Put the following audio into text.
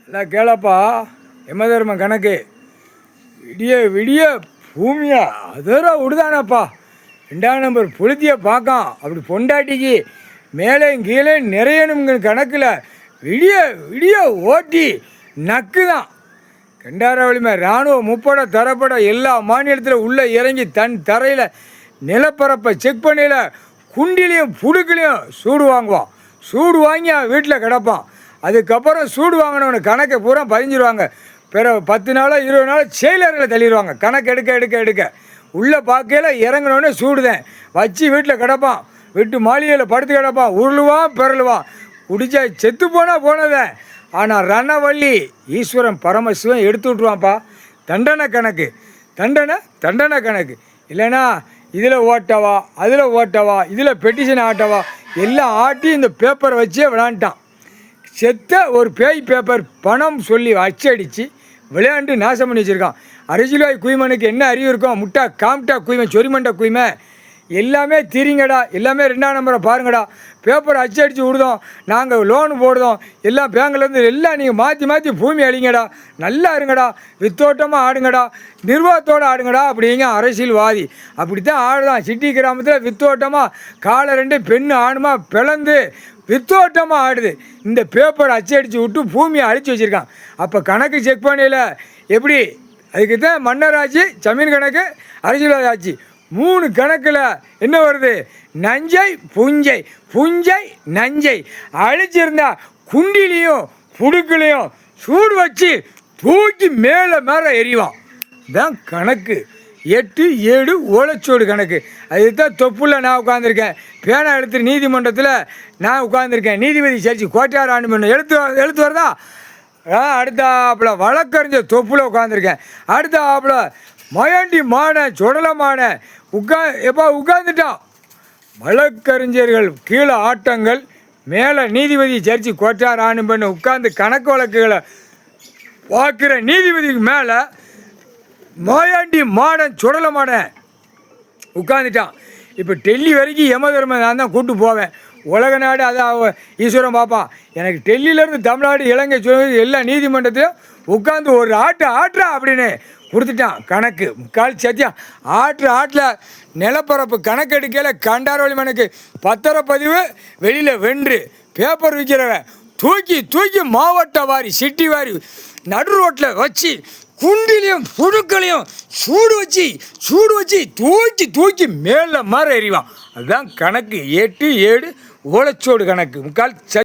இல்லை கேளப்பா, யமதர்ம கணக்கு விடிய விடிய பூமியா அதோட விடுதானப்பா. 2ஆம் நம்பர் புழுதியை பார்க்கான். அப்படி பொண்டாட்டிக்கு மேலே கீழே நிறையணுங்கிற கணக்கில் விடிய விடிய ஓட்டி நக்கு தான். கண்டாரவழிமை இராணுவ முப்பட தரப்பட எல்லா மாநிலத்தில் உள்ளே இறங்கி தன் தரையில் நிலப்பரப்பை செக் பண்ணல குண்டிலையும் புடுக்கலையும் சூடு வாங்குவான். சூடு வாங்கி அவன் வீட்டில் கிடப்பான். அதுக்கப்புறம் சூடு வாங்கினவனு கணக்கை பூரா பதிஞ்சிருவாங்க. பிறகு 10 நாளோ 20 நாளோ செயலரில் தள்ளிடுவாங்க. கணக்கு எடுக்க எடுக்க எடுக்க உள்ளே பார்க்கையில் இறங்கினோடனே சூடுதேன் வச்சு வீட்டில் கிடப்பான். வீட்டு மாளிகையில் படுத்து கிடப்பான். உருளுவான் பிறழுவான். குடிச்சா செத்து போனால் போனதே. ஆனால் ரணவள்ளி ஈஸ்வரன் பரமசிவன் எடுத்து விட்ருவான்ப்பா. தண்டனை கணக்கு தண்டனை கணக்கு இல்லைன்னா இதில் ஓட்டவா அதில் ஓட்டவா இதில் பெட்டிஷன் ஆட்டவா எல்லாம் ஆட்டி இந்த பேப்பரை வச்சே விளாண்டான். செத்த ஒரு பேய் பேப்பர் பணம் சொல்லி அச்சடித்து விளையாண்டு நாசம் பண்ணி வச்சுருக்கான். அரசியல்வாய் குய்மனுக்கு என்ன அறிவு இருக்கும்? முட்டா காம்டா குய்மை சொரிமண்டா குய்மை எல்லாமே தீரிங்கடா. எல்லாமே 2ஆம் நம்பரை பாருங்கடா. பேப்பரை அச்சடித்து விடுதோம், நாங்கள் லோனு போடுதோம், எல்லாம் பேங்க்லேருந்து எல்லாம் நீங்கள் மாற்றி மாற்றி பூமி அழிங்கடா. நல்லா இருங்கடா, வித்தோட்டமாக ஆடுங்கடா, நிர்வாகத்தோடு ஆடுங்கடா அப்படிங்க அரசியல்வாதி. அப்படித்தான் ஆடுதான். சிட்டி கிராமத்தில் வித்தோட்டமாக காலை 2 பெண்ணு ஆணுமா பிளந்து வித்தோட்டமாக ஆடுது. இந்த பேப்பரை அச்சடித்து விட்டு பூமியை அழித்து வச்சுருக்கான். அப்போ கணக்கு செக் பண்ணல எப்படி? அதுக்கு தான் மன்னர் ஆட்சி, ஜமீன் கணக்கு, அரசியல்வாதி ஆட்சி. 3 கணக்கில் என்ன வருது? நஞ்சை புஞ்சை, புஞ்சை நஞ்சை. அழிச்சிருந்தா குண்டிலையும் புடுக்கலையும் சூடு வச்சு தூக்கி மேலே மேலே எறிவான். தான் கணக்கு. 8 7 ஓலைச்சோடு கணக்கு. அதுதான் தொப்புல நான் உட்காந்துருக்கேன். பேனா எடுத்து நீதிமன்றத்தில் நான் உட்காந்துருக்கேன். நீதிபதி சர்ச்சி கோட்டார் ஆண்டு எழுத்து வருதா? அடுத்தாப்புல வழக்கறிஞர் தொப்புல உட்காந்துருக்கேன். அடுத்தாப்புல மயண்டி மான சுடலமான உட்காந்துட்டான். வழக்கறிஞர்கள் கீழே ஆட்டங்கள், மேலே நீதிபதி சர்ச்சி கோட்டார் ஆண்டு உட்காந்து கணக்கு வழக்குகளை பார்க்குற நீதிபதிக்கு மேலே மோயாண்டி மாடன் சுடலமான உட்காந்துட்டான். இப்போ டெல்லி வரைக்கும் யமதர்மன் நான் தான் கூப்பிட்டு போவேன். உலக நாடு அதான் ஈஸ்வரன் பார்ப்பான். எனக்கு டெல்லியிலேருந்து தமிழ்நாடு இலங்கை எல்லா நீதிமன்றத்தையும் உட்காந்து ஒரு ஆட்டுறா அப்படின்னு கொடுத்துட்டான். கணக்கு முக்கால் சத்தியம் ஆட்டில் நிலப்பரப்பு கணக்கு எடுக்கல. கண்டாரவழிமனுக்கு பத்திரப்பதிவு வெளியில் வென்று பேப்பர் விற்கிறவன் தூக்கி மாவட்ட வாரி சிட்டி வாரி நடு ரோட்டில் வச்சு குண்டிலையும் புழுக்களையும் சூடு வச்சு தூக்கி மேலே மாற எறிவான். அதுதான் கணக்கு. 8 7 ஓலைச்சோடு கணக்கு முக்கால்